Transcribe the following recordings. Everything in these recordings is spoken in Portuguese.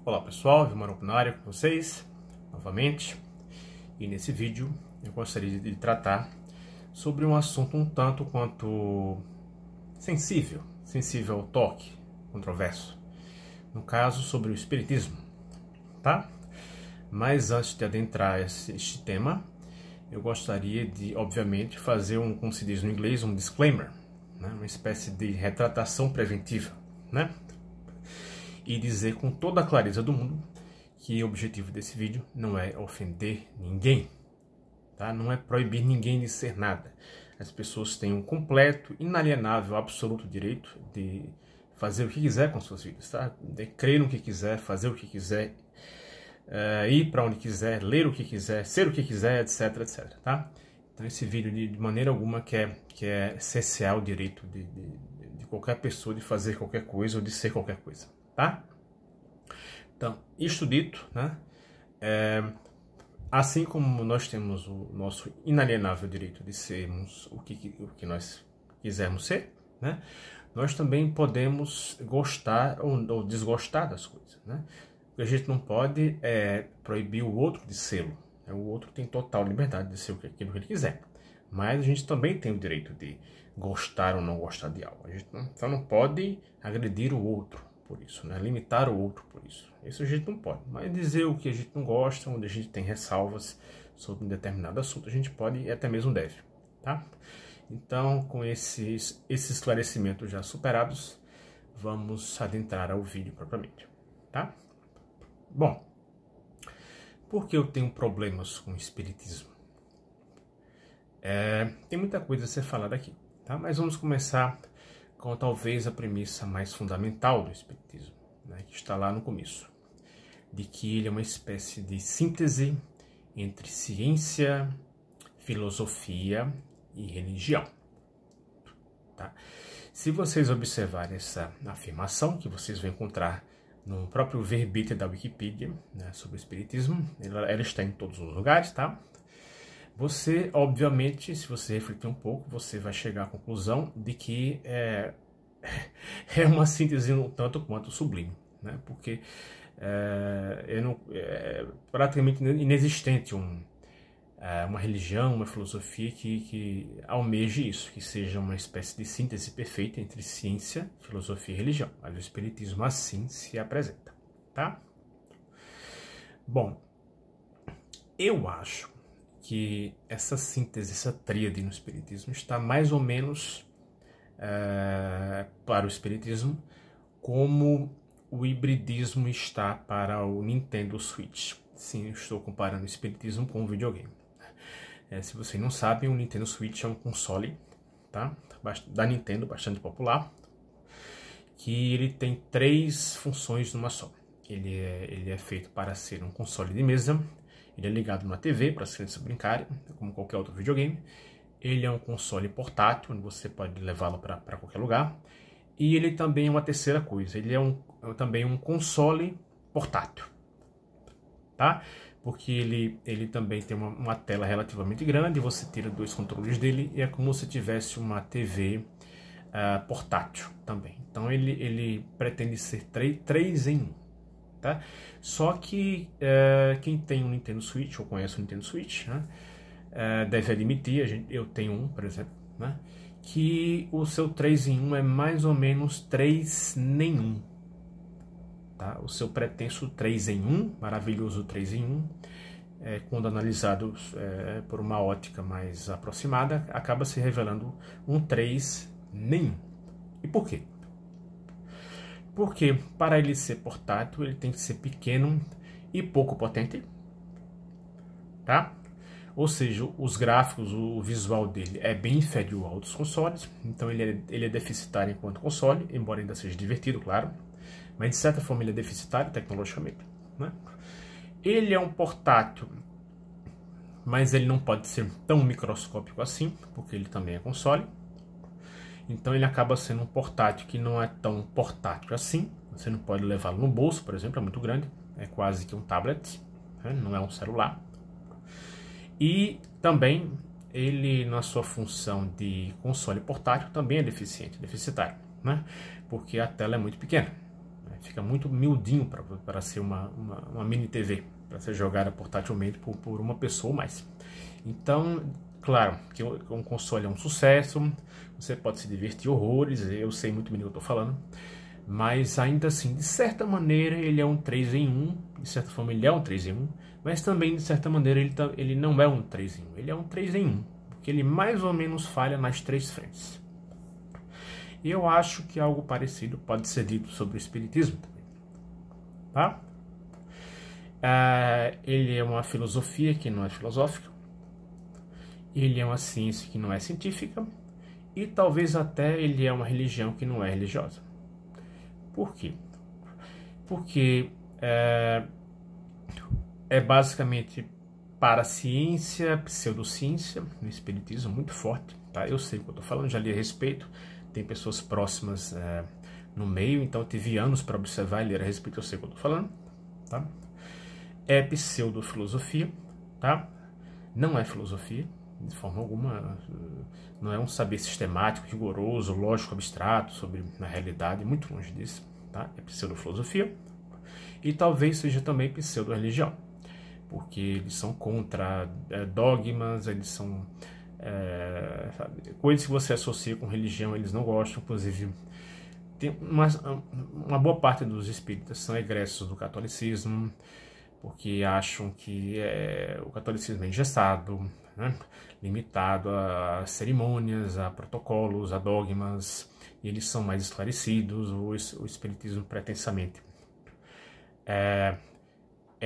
Olá pessoal, Vilmar na área com vocês, novamente. E nesse vídeo eu gostaria de tratar sobre um assunto um tanto quanto sensível ao toque, controverso. No caso, sobre o espiritismo, tá? Mas antes de adentrar este tema, eu gostaria de, obviamente, fazer como se diz no inglês, um disclaimer, né? Uma espécie de retratação preventiva, né? E dizer com toda a clareza do mundo que o objetivo desse vídeo não é ofender ninguém, tá? Não é proibir ninguém de ser nada. As pessoas têm um completo, inalienável, absoluto direito de fazer o que quiser com suas vidas, tá? De crer no que quiser, fazer o que quiser, ir para onde quiser, ler o que quiser, ser o que quiser, etc, etc, tá? Então esse vídeo de maneira alguma quer cercear o direito de qualquer pessoa de fazer qualquer coisa ou de ser qualquer coisa, tá? Então, isto dito, né? Assim como nós temos o nosso inalienável direito de sermos o que nós quisermos ser, né? Nós também podemos gostar ou desgostar das coisas, né? O que a gente não pode é proibir o outro de sê-lo. O outro tem total liberdade de ser aquilo que ele quiser. Mas a gente também tem o direito de gostar ou não gostar de algo. A gente só não pode agredir o outro por isso, né? Limitar o outro por isso. Isso a gente não pode. Mas dizer o que a gente não gosta, onde a gente tem ressalvas sobre um determinado assunto, a gente pode e até mesmo deve, tá? Então, com esses esclarecimentos já superados, vamos adentrar ao vídeo propriamente, tá? Bom, por que eu tenho problemas com o espiritismo? Tem muita coisa a ser falada aqui, tá? Mas vamos começar com talvez a premissa mais fundamental do espiritismo, né, que está lá no começo, de que ele é uma espécie de síntese entre ciência, filosofia e religião. Tá? Se vocês observarem essa afirmação, que vocês vão encontrar no próprio verbete da Wikipedia, né, sobre o espiritismo, ela está em todos os lugares, tá? Você, obviamente, se você refletir um pouco, você vai chegar à conclusão de que é uma síntese um tanto quanto sublime, né? Porque é praticamente inexistente uma religião, uma filosofia que almeje isso, que seja uma espécie de síntese perfeita entre ciência, filosofia e religião. Mas o espiritismo assim se apresenta, tá? Bom, eu acho que essa síntese, essa tríade no espiritismo está mais ou menos para o espiritismo como o hibridismo está para o Nintendo Switch. Sim, eu estou comparando o espiritismo com o videogame. Se vocês não sabem, o Nintendo Switch é um console, tá, da Nintendo, bastante popular, que ele tem 3 funções numa só. Ele é feito para ser um console de mesa. Ele é ligado numa TV para as crianças brincarem, como qualquer outro videogame. Ele é um console portátil, onde você pode levá-lo para qualquer lugar. E ele também é uma terceira coisa, ele é também um console portátil, tá? Porque ele também tem uma tela relativamente grande, você tira 2 controles dele e é como se tivesse uma TV portátil também. Então ele pretende ser 3 em 1. Tá? Só que quem tem um Nintendo Switch ou conhece o Nintendo Switch, né, deve admitir, eu tenho um, por exemplo, né, que o seu 3 em 1 é mais ou menos 3 nem 1. Tá? O seu pretenso 3 em 1, maravilhoso 3 em 1, quando analisado por uma ótica mais aproximada, acaba se revelando um 3 nem 1. E por quê? Porque para ele ser portátil, ele tem que ser pequeno e pouco potente, tá? Ou seja, os gráficos, o visual dele é bem inferior ao dos consoles, então ele é deficitário enquanto console, embora ainda seja divertido, claro, mas de certa forma ele é deficitário tecnologicamente, né? Ele é um portátil, mas ele não pode ser tão microscópico assim, porque ele também é console. Então ele acaba sendo um portátil que não é tão portátil assim. Você não pode levá-lo no bolso, por exemplo, é muito grande. É quase que um tablet, né? Não é um celular. E também ele, na sua função de console portátil, também é deficitário, né? Porque a tela é muito pequena. Fica muito miudinho para ser uma mini TV, para ser jogada portátilmente por uma pessoa ou mais. Então, claro, que um console é um sucesso, você pode se divertir horrores, eu sei muito bem do que eu estou falando, mas ainda assim, de certa maneira, ele é um 3 em 1, de certa forma ele é um 3 em 1, mas também, de certa maneira, ele não é um 3 em 1, ele é um 3 em 1, porque ele mais ou menos falha nas 3 frentes. E eu acho que algo parecido pode ser dito sobre o Espiritismo também, tá? Ele é uma filosofia que não é filosófica, ele é uma ciência que não é científica, e talvez até ele é uma religião que não é religiosa. Por quê? Porque é basicamente para a ciência, pseudociência, no Espiritismo, muito forte, tá? Eu sei o que eu estou falando, já li a respeito, tem pessoas próximas no meio, então eu tive anos para observar e ler a respeito, eu sei o que eu estou falando, tá? É pseudofilosofia, tá? Não é filosofia, de forma alguma, não é um saber sistemático, rigoroso, lógico, abstrato sobre a realidade, muito longe disso, tá? É pseudofilosofia e talvez seja também pseudo-religião, porque eles são contra dogmas, eles são coisas que você associa com religião, eles não gostam. Inclusive, tem uma boa parte dos espíritas são egressos do catolicismo, porque acham que o catolicismo é engessado, né? Limitado a cerimônias, a protocolos, a dogmas, e eles são mais esclarecidos. O espiritismo pretensamente é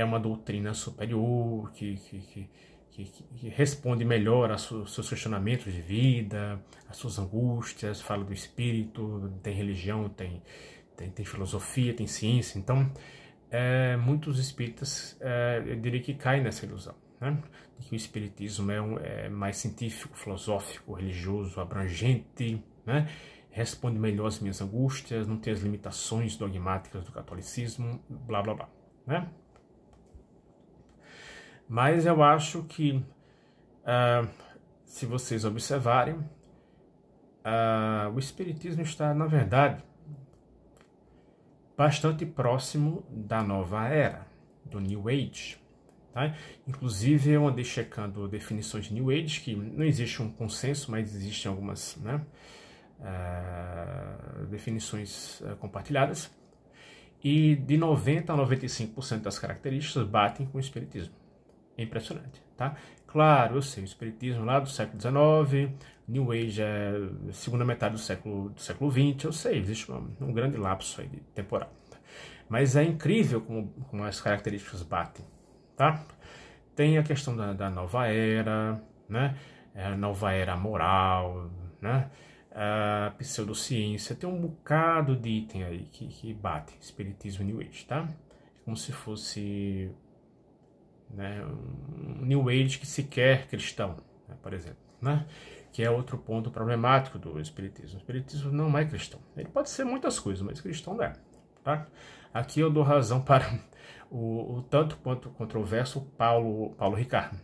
uma doutrina superior, que responde melhor aos seus questionamentos de vida, às suas angústias, fala do espírito, tem religião, tem filosofia, tem ciência. Então, muitos espíritas, eu diria que caem nessa ilusão, né? De que o espiritismo é mais científico, filosófico, religioso, abrangente, né? Responde melhor às minhas angústias, não tem as limitações dogmáticas do catolicismo, blá blá blá, né? Mas eu acho que, se vocês observarem, o espiritismo está, na verdade, bastante próximo da nova era, do New Age. Tá? Inclusive, eu andei checando definições de New Age, que não existe um consenso, mas existem algumas, né, definições compartilhadas. E de 90% a 95% das características batem com o espiritismo. É impressionante, tá? Claro, eu sei, o espiritismo lá do século XIX, New Age é segunda metade do século XX, eu sei, existe um grande lapso aí de temporal. Mas é incrível como as características batem, tá? Tem a questão da nova era, né? A nova era moral, né? A pseudociência, tem um bocado de item aí que bate, espiritismo e New Age, tá? Como se fosse, né, um New Age que sequer é cristão, né, por exemplo, né? Que é outro ponto problemático do espiritismo. O espiritismo não é cristão. Ele pode ser muitas coisas, mas cristão não é, tá? Aqui eu dou razão para o tanto quanto controverso Paulo Ricardo,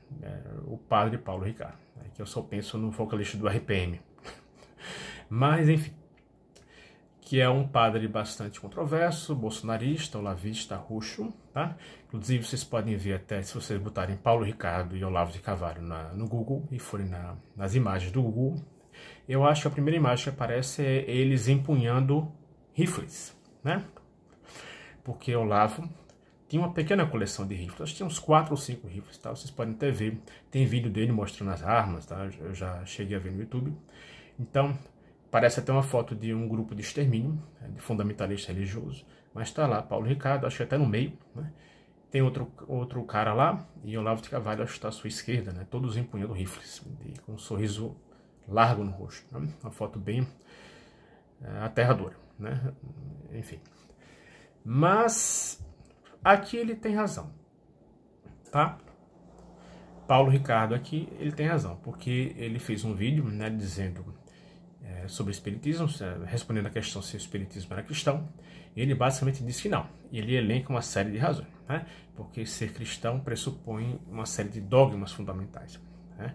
o padre Paulo Ricardo, que eu só penso no vocalista do RPM. Mas, enfim, que é um padre bastante controverso, bolsonarista, olavista, roxo, tá? Inclusive, vocês podem ver até, se vocês botarem Paulo Ricardo e Olavo de Carvalho no Google, e forem nas imagens do Google, eu acho que a primeira imagem que aparece é eles empunhando rifles, né? Porque Olavo tinha uma pequena coleção de rifles, acho que tinha uns 4 ou 5 rifles, tá? Vocês podem até ver, tem vídeo dele mostrando as armas, tá? Eu já cheguei a ver no YouTube. Então, parece até uma foto de um grupo de extermínio, de fundamentalista religioso, mas está lá, Paulo Ricardo, acho que até no meio, né? Tem outro cara lá, e Olavo de Carvalho, acho que está à sua esquerda, né? Todos empunhando rifles, com um sorriso largo no rosto, né? Uma foto bem aterradora, né? Enfim. Mas aqui ele tem razão, tá? Paulo Ricardo aqui, ele tem razão, porque ele fez um vídeo, né, dizendo sobre o espiritismo, respondendo a questão se o espiritismo era cristão. Ele basicamente diz que não. Ele elenca uma série de razões, né? Porque ser cristão pressupõe uma série de dogmas fundamentais, né,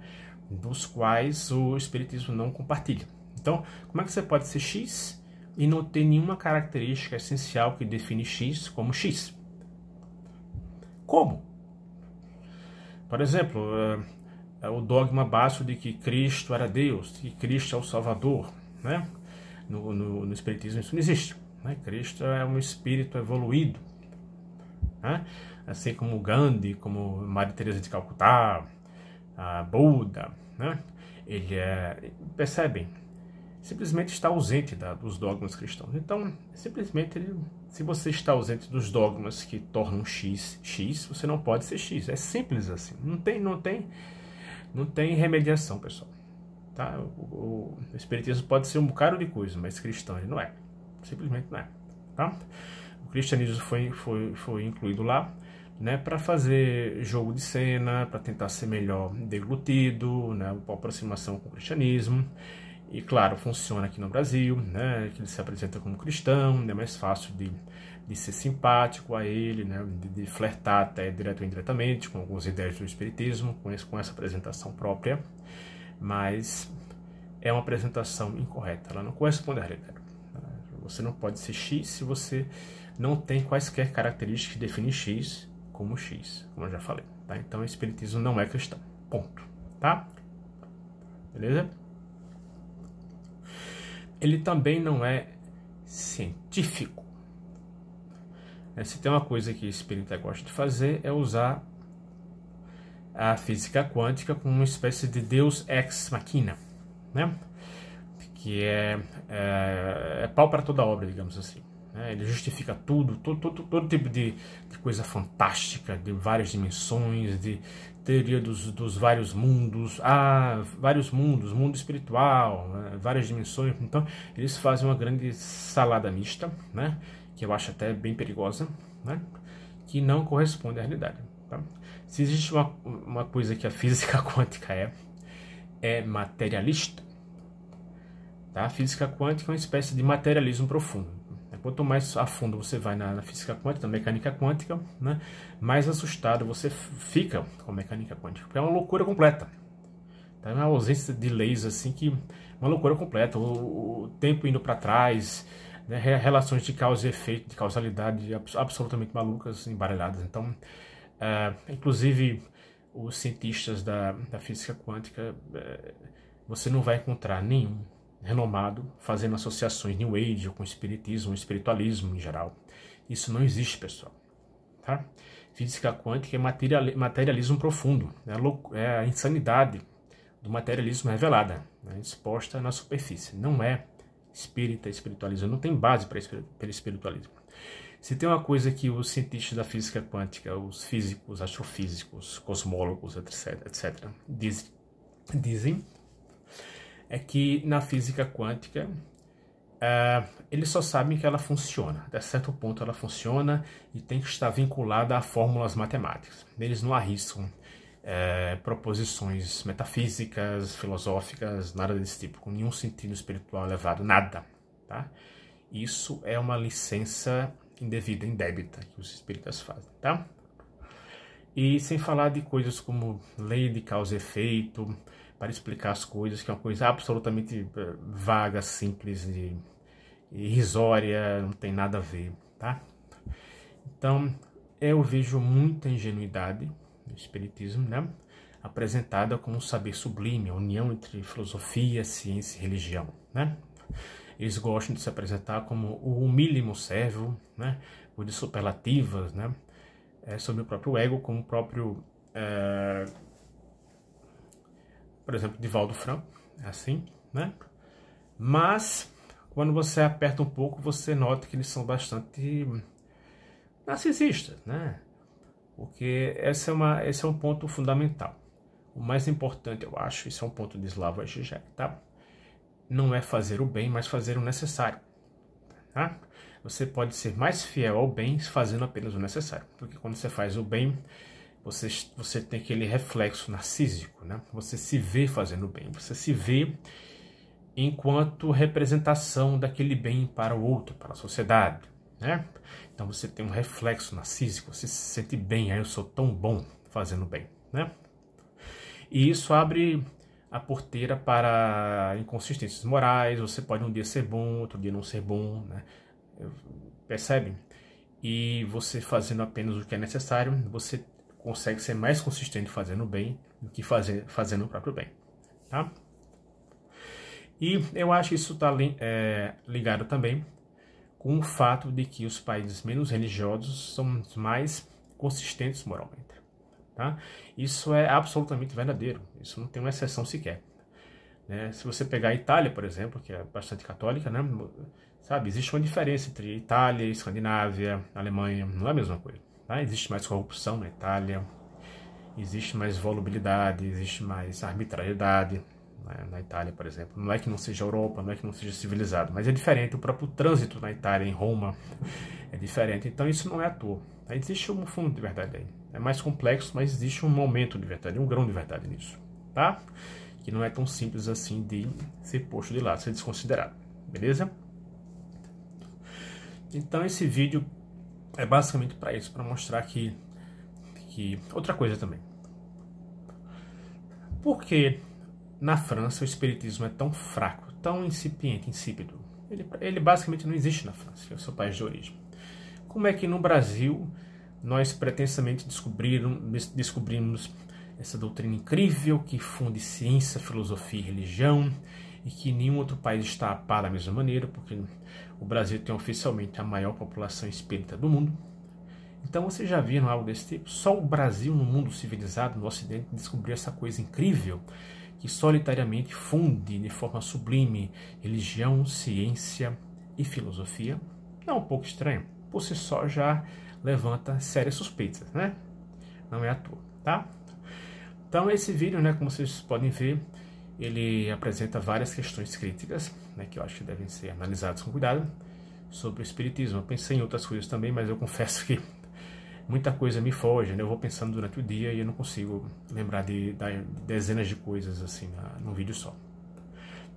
dos quais o espiritismo não compartilha. Então, como é que você pode ser X e não ter nenhuma característica essencial que define X como X. Como? Por exemplo, o dogma básico de que Cristo era Deus, que Cristo é o Salvador, né? No Espiritismo isso não existe, né? Cristo é um espírito evoluído, né? Assim como Gandhi, como Maria Teresa de Calcutá, a Buda, né? Ele percebem, simplesmente está ausente dos dogmas cristãos. Então, simplesmente, se você está ausente dos dogmas que tornam X, você não pode ser X. É simples assim. Não tem remediação, pessoal. Tá? O espiritismo pode ser um bocado de coisa, mas cristão ele não é. Simplesmente não é. Tá? O cristianismo foi incluído lá, né, para fazer jogo de cena, para tentar ser melhor deglutido, né, uma aproximação com o cristianismo. E claro, funciona aqui no Brasil, né, que ele se apresenta como cristão, é mais fácil de ser simpático a ele, né, de flertar até direto ou indiretamente com algumas ideias do espiritismo, com essa apresentação própria, mas é uma apresentação incorreta, ela não corresponde à realidade. Você não pode ser X se você não tem quaisquer características que definem X como X, como eu já falei, tá? Então o espiritismo não é cristão, ponto, tá? Beleza? Ele também não é científico. Se tem uma coisa que o espírita gosta de fazer é usar a física quântica como uma espécie de Deus ex machina, né? Que é pau para toda obra, digamos assim. Ele justifica todo tipo de coisa fantástica, de várias dimensões, de teoria dos vários mundos, vários mundos, mundo espiritual, né? Várias dimensões. Então, eles fazem uma grande salada mista, né? Que eu acho até bem perigosa, né? Que não corresponde à realidade. Tá? Se existe uma coisa que a física quântica é materialista. Tá? A física quântica é uma espécie de materialismo profundo. Quanto mais a fundo você vai na física quântica, na mecânica quântica, né, mais assustado você fica com a mecânica quântica. Porque é uma loucura completa. Tá? É uma ausência de leis assim que uma loucura completa. O tempo indo para trás, né, relações de causa e efeito, de causalidade absolutamente malucas, embaralhadas. Então, inclusive os cientistas da física quântica, você não vai encontrar nenhum renomado fazendo associações New Age com espiritismo, espiritualismo em geral. Isso não existe, pessoal. Tá? Física quântica é materialismo profundo. É a insanidade do materialismo revelada, né, exposta na superfície. Não é espiritualismo. Não tem base para espiritualismo. Se tem uma coisa que os cientistas da física quântica, os físicos, astrofísicos, cosmólogos, etc., dizem é que na física quântica eles só sabem que ela funciona. Até certo ponto ela funciona e tem que estar vinculada a fórmulas matemáticas. Eles não arriscam proposições metafísicas, filosóficas, nada desse tipo, com nenhum sentido espiritual elevado, nada. Tá? Isso é uma licença indevida, indébita, que os espíritas fazem. Tá? E sem falar de coisas como lei de causa e efeito, para explicar as coisas, que é uma coisa absolutamente vaga, simples e irrisória, não tem nada a ver, tá? Então, eu vejo muita ingenuidade no espiritismo, né? Apresentada como um saber sublime, a união entre filosofia, ciência e religião, né? Eles gostam de se apresentar como o humílimo servo, né? Ou de superlativas, né? Sobre o próprio ego, como o próprio... por exemplo, Divaldo Franco, é assim, né? Mas, quando você aperta um pouco, você nota que eles são bastante narcisistas, né? Porque esse é um ponto fundamental. O mais importante, eu acho, isso é um ponto de Slavoj Žižek, tá? Não é fazer o bem, mas fazer o necessário, tá? Você pode ser mais fiel ao bem fazendo apenas o necessário. Porque quando você faz o bem, você tem aquele reflexo narcísico, né? Você se vê fazendo bem, você se vê enquanto representação daquele bem para o outro, para a sociedade, né? Então você tem um reflexo narcísico, você se sente bem, eu sou tão bom fazendo bem, né? E isso abre a porteira para inconsistências morais. Você pode um dia ser bom, outro dia não ser bom, né? Percebe? E você fazendo apenas o que é necessário, você consegue ser mais consistente fazendo o bem do que fazendo o próprio bem, tá? E eu acho que isso está ligado também com o fato de que os países menos religiosos são os mais consistentes moralmente, tá? Isso é absolutamente verdadeiro, isso não tem uma exceção sequer, né? Se você pegar a Itália, por exemplo, que é bastante católica, né? Sabe, existe uma diferença entre Itália, Escandinávia, Alemanha, não é a mesma coisa, tá? Existe mais corrupção na Itália, existe mais volubilidade, existe mais arbitrariedade, né, na Itália, por exemplo. Não é que não seja Europa, não é que não seja civilizado, mas é diferente. O próprio trânsito na Itália, em Roma, é diferente. Então isso não é à toa. Existe um fundo de verdade aí. É mais complexo, mas existe um momento de verdade, um grão de verdade nisso, tá? Que não é tão simples assim de ser posto de lado, ser desconsiderado, beleza? Então esse vídeo é basicamente para isso, para mostrar que outra coisa também. Por que na França o espiritismo é tão fraco, tão incipiente, insípido? Ele basicamente não existe na França, que é o seu país de origem. Como é que no Brasil nós pretensamente descobrimos essa doutrina incrível que funde ciência, filosofia e religião, e que nenhum outro país está a par da mesma maneira, porque o Brasil tem oficialmente a maior população espírita do mundo? Então vocês já viram algo desse tipo? Só o Brasil, no mundo civilizado, no Ocidente, descobriu essa coisa incrível que solitariamente funde de forma sublime religião, ciência e filosofia. É um pouco estranho. Por si só já levanta sérias suspeitas, né? Não é à toa, tá? Então esse vídeo, né, como vocês podem ver, ele apresenta várias questões críticas, né, que eu acho que devem ser analisadas com cuidado, sobre o espiritismo. Eu pensei em outras coisas também, mas eu confesso que muita coisa me foge, né? Eu vou pensando durante o dia e eu não consigo lembrar de dezenas de coisas assim num vídeo só.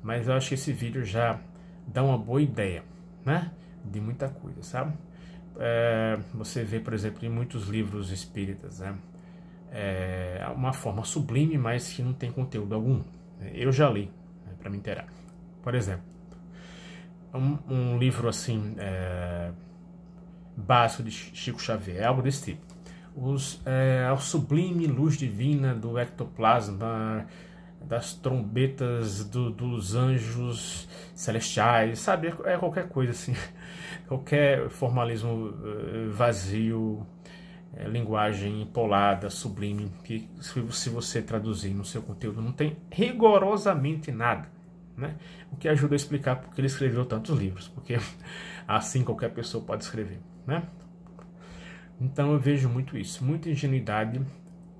Mas eu acho que esse vídeo já dá uma boa ideia, né, de muita coisa, sabe? Você vê, por exemplo, em muitos livros espíritas, né, uma forma sublime, mas que não tem conteúdo algum. Eu já li, né, para me inteirar. Por exemplo, um livro assim básico de Chico Xavier, algo desse tipo. A sublime luz divina do ectoplasma, das trombetas dos anjos celestiais, sabe? É qualquer coisa assim, qualquer formalismo vazio, linguagem empolada, sublime, que se você traduzir no seu conteúdo não tem rigorosamente nada, né? O que ajuda a explicar porque ele escreveu tantos livros, porque assim qualquer pessoa pode escrever, né? Então eu vejo muito isso, muita ingenuidade,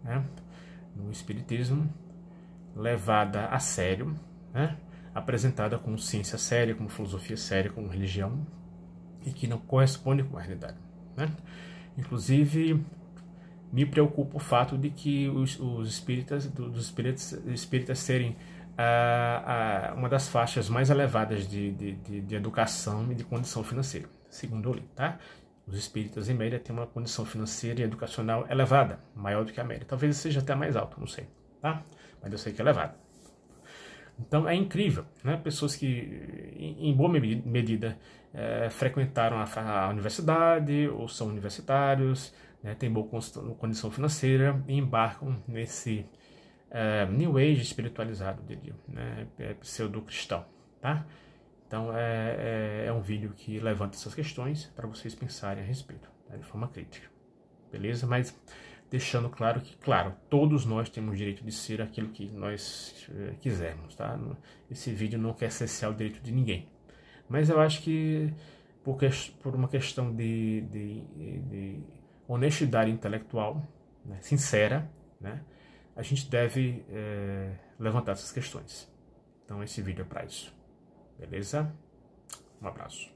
né, no espiritismo, levada a sério, né, apresentada como ciência séria, como filosofia séria, como religião, e que não corresponde com a realidade, né? Inclusive me preocupa o fato de que os espíritas serem uma das faixas mais elevadas de educação e de condição financeira, segundo eu li, tá? Os espíritas, em média, têm uma condição financeira e educacional elevada, maior do que a média. Talvez seja até mais alto, não sei, tá? Mas eu sei que é elevada. Então é incrível, né? Pessoas que, em boa medida, frequentaram a universidade ou são universitários, né? Têm boa condição financeira e embarcam nesse New Age espiritualizado, diria, né? Pseudo-cristão, tá? Então é um vídeo que levanta essas questões para vocês pensarem a respeito, tá? De forma crítica, beleza? Mas deixando claro que, claro, todos nós temos direito de ser aquilo que nós quisermos, tá? Esse vídeo não quer cessar o direito de ninguém, mas eu acho que por uma questão de honestidade intelectual, né, sincera, né, a gente deve levantar essas questões. Então esse vídeo é para isso. Beleza? Um abraço.